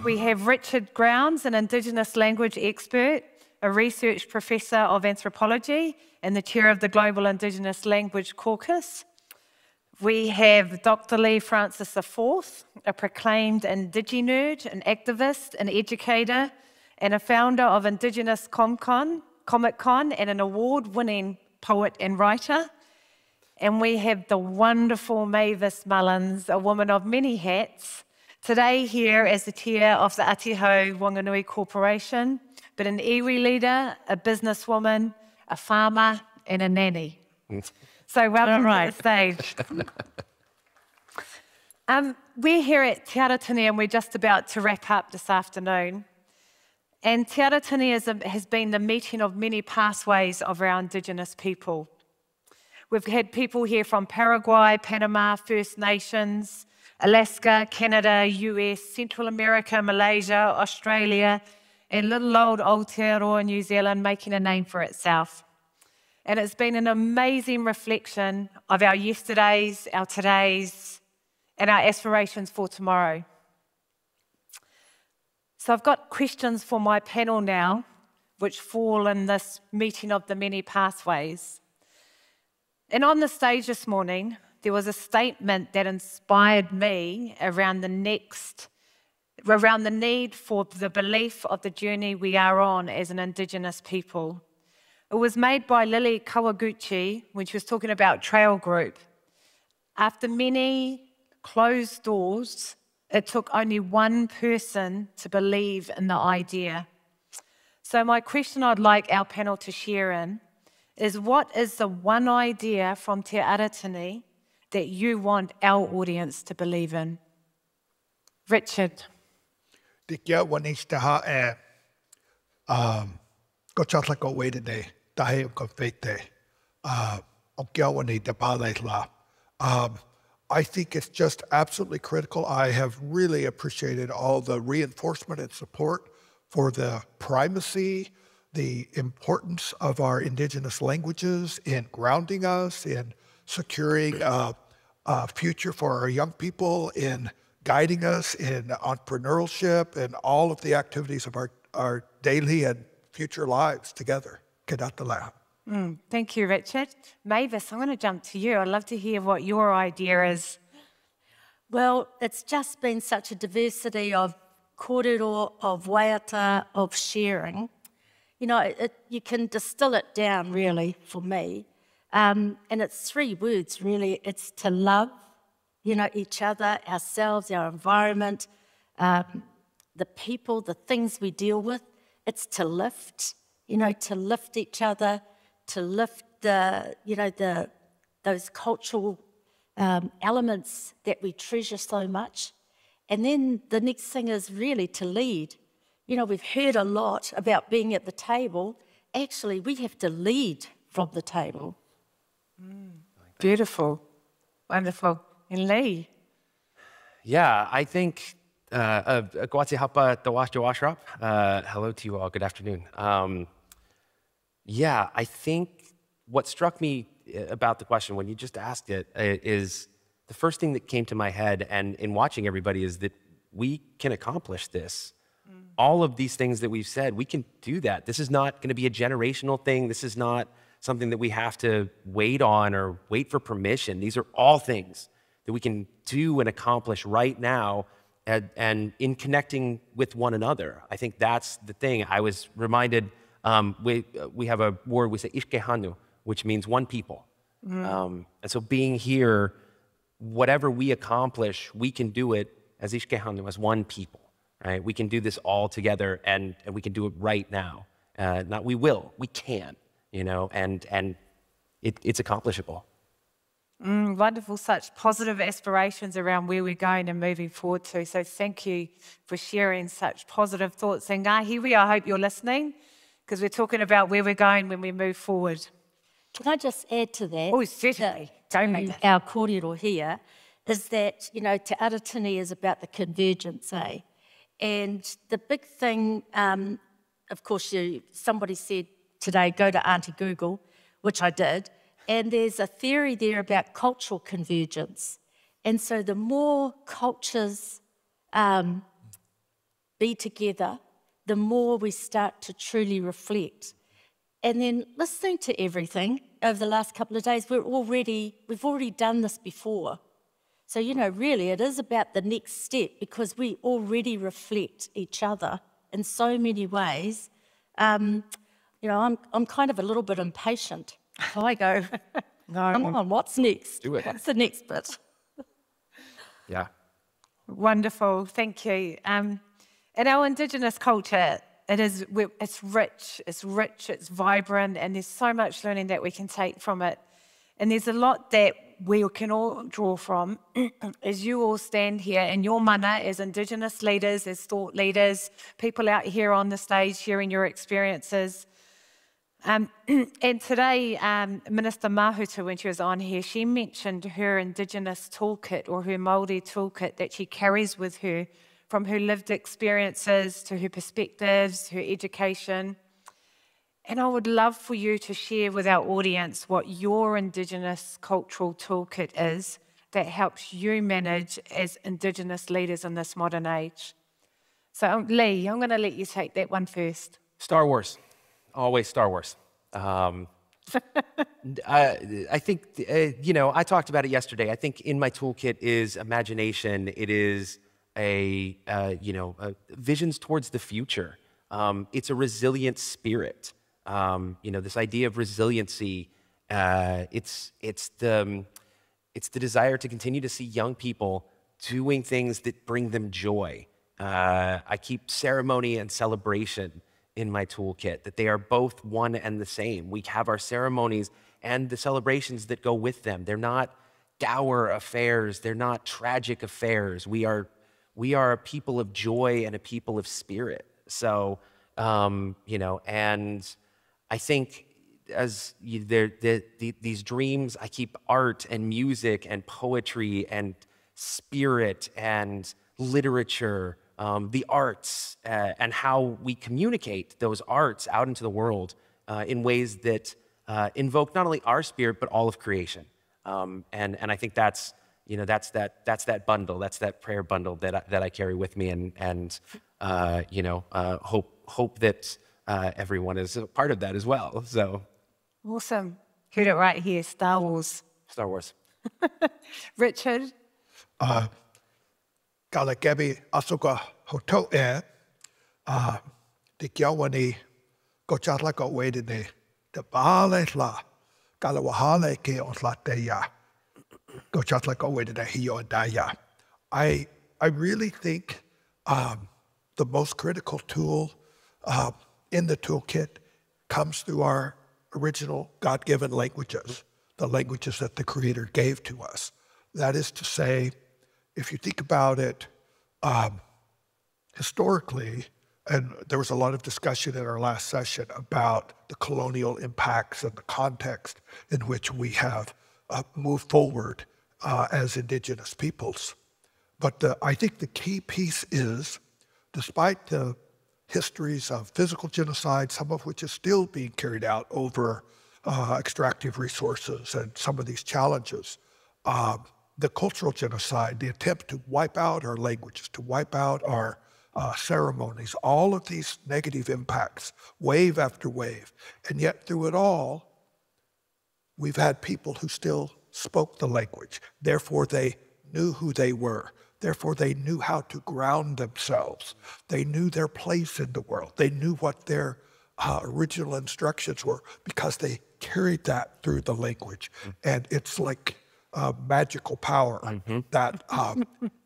We have Richard Grounds, an Indigenous language expert, a research professor of anthropology and the chair of the Global Indigenous Language Caucus. We have Dr. Lee Francis IV, a proclaimed Indigine-nerd, an activist, an educator, and a founder of Indigenous Comic Con, and an award-winning poet and writer. And we have the wonderful Mavis Mullins, a woman of many hats, today here as the chair of the Ātihau Whanganui Corporation, but an iwi leader, a businesswoman, a farmer, and a nanny. So welcome to the stage. We're here at Te Aratini and we're just about to wrap up this afternoon. And Te Aratini has been the meeting of many pathways of our Indigenous people. We've had people here from Paraguay, Panama, First Nations, Alaska, Canada, US, Central America, Malaysia, Australia, and little old Aotearoa New Zealand making a name for itself. And it's been an amazing reflection of our yesterdays, our todays, and our aspirations for tomorrow. So I've got questions for my panel now, which fall in this meeting of the many pathways. And on the stage this morning, there was a statement that inspired me around the need for the belief of the journey we are on as an Indigenous people. It was made by Lili Kawaguchi when she was talking about TROW Group. After many closed doors, it took only one person to believe in the idea. So my question I'd like our panel to share in is, what is the one idea from Te Aratini that you want our audience to believe in? Richard. Te kia wanis te ha ko chatla ko wei today, tahe ko fete, o kia wani te pālei la. I think it's just absolutely critical. I have really appreciated all the reinforcement and support for the primacy, the importance of our Indigenous languages in grounding us, in securing a future for our young people, in guiding us in entrepreneurship and all of the activities of our daily and future lives together. Thank you, Richard. Mavis, I'm going to jump to you. I'd love to hear what your idea is. Well, it's just been such a diversity of kōrero, of waiata, of sharing. You know, you can distill it down, really, for me. And it's three words, really. It's to love, you know, each other, ourselves, our environment, the people, the things we deal with. It's to lift, you know, to lift each other, to lift those cultural elements that we treasure so much. And then the next thing is really to lead. You know, we've heard a lot about being at the table. Actually, we have to lead from the table. Beautiful. Wonderful. And Lee? Yeah, I think, hello to you all, good afternoon. Yeah, I think what struck me about the question when you just asked it is the first thing that came to my head, and in watching everybody, is that we can accomplish this. All of these things that we've said, we can do that. This is not going to be a generational thing. This is not something that we have to wait on or wait for permission. These are all things that we can do and accomplish right now, and in connecting with one another. I think that's the thing. I was reminded, we have a word, we say ishkehanu, which means one people. And so being here, whatever we accomplish, we can do it as ishkehanu, as one people. Right? We can do this all together, and we can do it right now. Not we will, we can, you know, and it's accomplishable. Wonderful, such positive aspirations around where we're going and moving forward to. So thank you for sharing such positive thoughts. And Ngāhiwi, I hope you're listening, because we're talking about where we're going when we move forward. Can I just add to that? Oh, certainly. Don't make that. Our kōrero here is that, you know, Te Aratini is about the convergence, eh? And the big thing, of course, somebody said today, go to Auntie Google, which I did, and there's a theory there about cultural convergence. And so the more cultures being be together, the more we start to truly reflect. And then listening to everything over the last couple of days, we've already done this before. So, you know, really it is about the next step because we already reflect each other in so many ways. You know, I'm kind of a little bit impatient. So I go, come on, what's next? Do it. What's the next bit? Yeah. Wonderful, thank you. In our Indigenous culture, it's rich, it's vibrant, and there's so much learning that we can take from it. And there's a lot that we can all draw from as you all stand here in your mana as Indigenous leaders, as thought leaders, people out here on the stage sharing your experiences. And today, Minister Mahuta, when she was on here, she mentioned her Indigenous toolkit or her Māori toolkit that she carries with her, from her lived experiences to her perspectives, her education. And I would love for you to share with our audience what your Indigenous cultural toolkit is that helps you manage as Indigenous leaders in this modern age. So Lee, I'm going to let you take that one first. Star Wars. Always Star Wars. I think, you know, I talked about it yesterday. I think in my toolkit is imagination. It is visions towards the future. It's a resilient spirit. You know, this idea of resiliency, it's the desire to continue to see young people doing things that bring them joy. I keep ceremony and celebration in my toolkit, that they are both one and the same. We have our ceremonies and the celebrations that go with them. They're not dour affairs. They're not tragic affairs. We are a people of joy and a people of spirit. So, you know, and I think as these dreams, I keep art and music and poetry and spirit and literature, the arts, and how we communicate those arts out into the world in ways that invoke not only our spirit, but all of creation. And I think that's, you know, that's that bundle, that's that prayer bundle that I carry with me, and you know, hope that everyone is a part of that as well. So awesome. Heard it right here, Star Wars. Star Wars. Richard? Kala kebi asuka hoto te kiawani ko chatla ko wedine te pale la kala wahale ke on la te ya ko chatla ko wedine hio daya. I really think the most critical tool in the toolkit comes through our original God-given languages, the languages that the Creator gave to us. That is to say, if you think about it historically, and there was a lot of discussion in our last session about the colonial impacts and the context in which we have moved forward as Indigenous peoples. But I think the key piece is, despite the histories of physical genocide, some of which is still being carried out over extractive resources and some of these challenges, the cultural genocide, the attempt to wipe out our languages, to wipe out our ceremonies, all of these negative impacts, wave after wave. And yet through it all, we've had people who still spoke the language. Therefore, they knew who they were. Therefore, they knew how to ground themselves. They knew their place in the world. They knew what their original instructions were because they carried that through the language. And it's like magical power that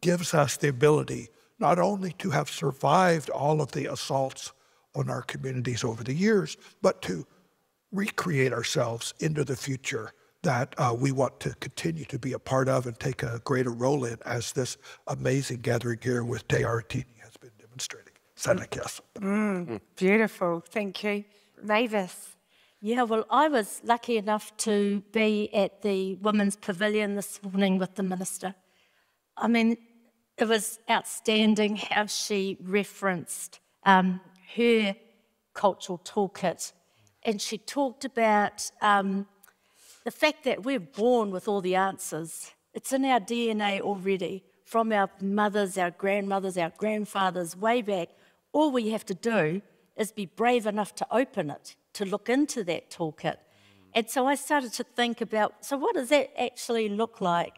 gives us the ability not only to have survived all of the assaults on our communities over the years, but to recreate ourselves into the future that we want to continue to be a part of and take a greater role in, as this amazing gathering here with Te Aratini has been demonstrating. Beautiful, thank you. Mavis? Yeah, well, I was lucky enough to be at the Women's Pavilion this morning with the Minister. I mean, it was outstanding how she referenced her cultural toolkit. And she talked about the fact that we're born with all the answers. It's in our DNA already, from our mothers, our grandmothers, our grandfathers, way back. all we have to do is be brave enough to open it, to look into that toolkit. And so I started to think about, so what does that actually look like?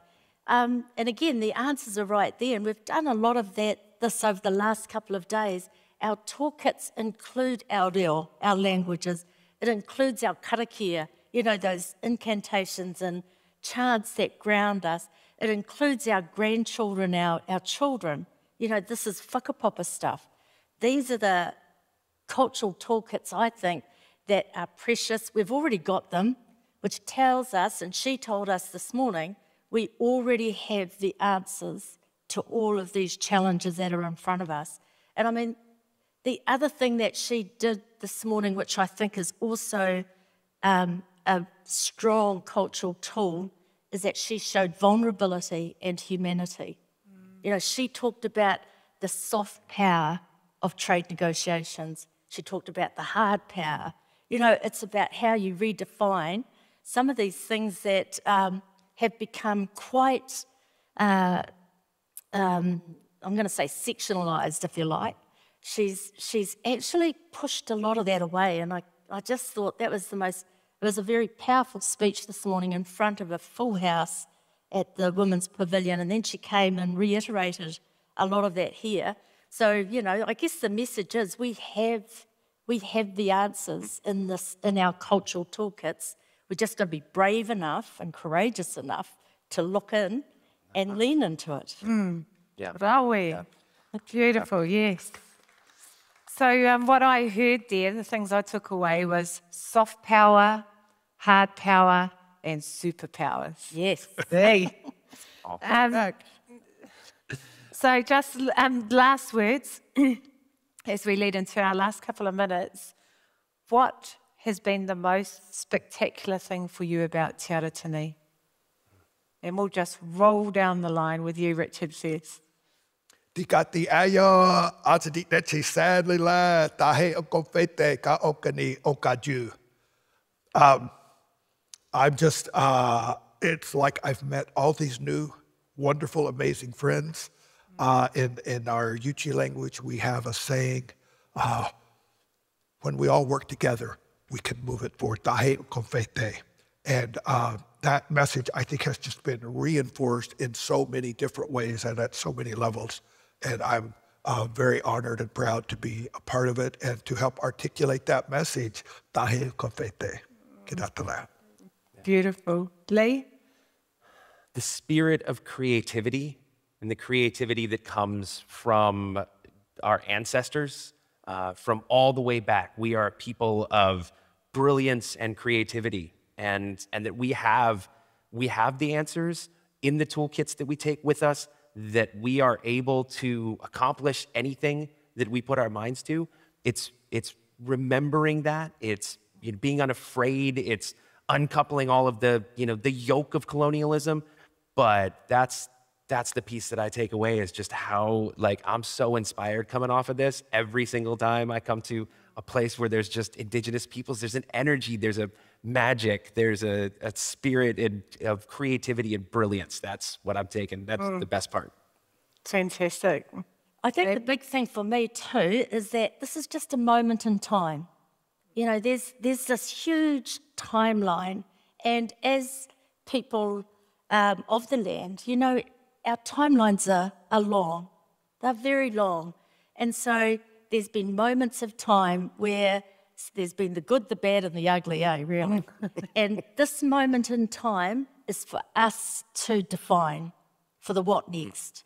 And again, the answers are right there, and we've done a lot of this over the last couple of days. Our toolkits include our reo, our languages. It includes our karakia, you know, those incantations and chants that ground us. It includes our grandchildren, our children. You know, this is whakapapa stuff. These are the cultural toolkits, I think, that are precious. We've already got them, which tells us, and she told us this morning, we already have the answers to all of these challenges that are in front of us. And I mean, the other thing that she did this morning, which I think is also a strong cultural tool, is that she showed vulnerability and humanity. You know, she talked about the soft power of trade negotiations. She talked about the hard power. You know, it's about how you redefine some of these things that have become quite, I'm going to say sectionalised, if you like. She's actually pushed a lot of that away, and I just thought that was it was a very powerful speech this morning in front of a full house at the Women's Pavilion, and then she came and reiterated a lot of that here. So, you know, I guess the message is we have the answers in our cultural toolkits. We're just going to be brave enough and courageous enough to look in and lean into it. Yeah. Are we? Yeah. Beautiful, yes. So what I heard there, the things I took away was soft power, hard power, and superpowers. Yes. Hey. So just last words, as we lead into our last couple of minutes, what has been the most spectacular thing for you about Te Aratini? And we'll just roll down the line with you, Richard, first. Tika ti aya atadi nechi sadly la tahe okofete ka okani okaju. I'm just, it's like I've met all these new, wonderful, amazing friends. In our Yuchi language, we have a saying, when we all work together, we can move it forward. Tahe okofete. And that message, I think, has just been reinforced in so many different ways and at so many levels. And I'm very honored and proud to be a part of it and to help articulate that message. Tahe okofete. Kinatala. Beautiful. Lee? The spirit of creativity and the creativity that comes from our ancestors, from all the way back. We are a people of brilliance and creativity, and that we have the answers in the toolkits that we take with us, that we are able to accomplish anything that we put our minds to. It's remembering that, it's being unafraid, it's uncoupling all of the yoke of colonialism. But that's the piece that I take away, is just how, like, I'm so inspired coming off of this. Every single time I come to a place where there's just Indigenous peoples, there's an energy, there's a magic, there's a spirit of creativity and brilliance. That's what I'm taking. That's the best part. Fantastic. I think the big thing for me too is that this is just a moment in time. You know, there's this huge timeline, and as people of the land, you know, our timelines are long. They're very long. And so there's been moments of time where there's been the good, the bad, and the ugly, really. And this moment in time is for us to define for the what next.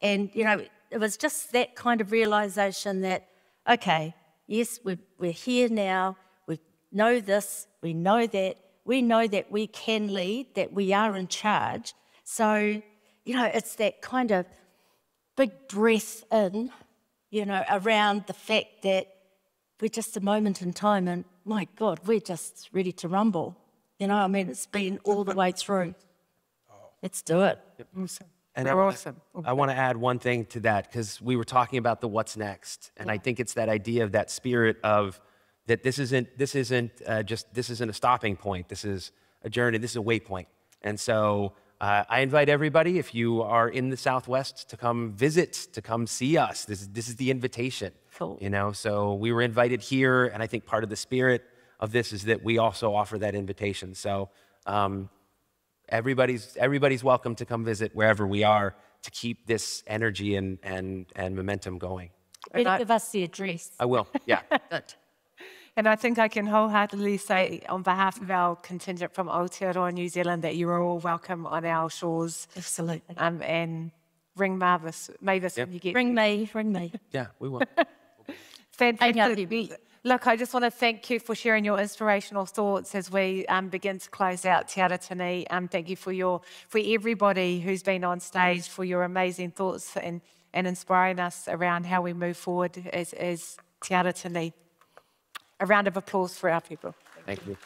And, you know, it was just that kind of realisation that, okay, yes, we're here now, we know this, we know that we can lead, that we are in charge. So, you know, it's that kind of big breath in, you know, around the fact that we're just a moment in time, and my God, we're just ready to rumble. You know, I mean, it's been all the way through. Let's do it. Yep. And I want to add one thing to that, because we were talking about the what's next, and I think it's that idea of that spirit of that this isn't a stopping point. This is a journey. This is a waypoint. And so I invite everybody, if you are in the Southwest, to come visit, to come see us. This is the invitation. Cool. You know, so we were invited here, and I think part of the spirit of this is that we also offer that invitation. So everybody's welcome to come visit wherever we are to keep this energy and momentum going. Better give us the address. I will, yeah. Good. And I think I can wholeheartedly say on behalf of our contingent from Aotearoa New Zealand that you are all welcome on our shores. Absolutely. And ring Mavis when you get Ring me. Yeah, we will. Fantastic. Look, I just want to thank you for sharing your inspirational thoughts as we begin to close out Te Aratini. Thank you for everybody who's been on stage for your amazing thoughts and inspiring us around how we move forward as Te Aratini. A round of applause for our people. Thank you.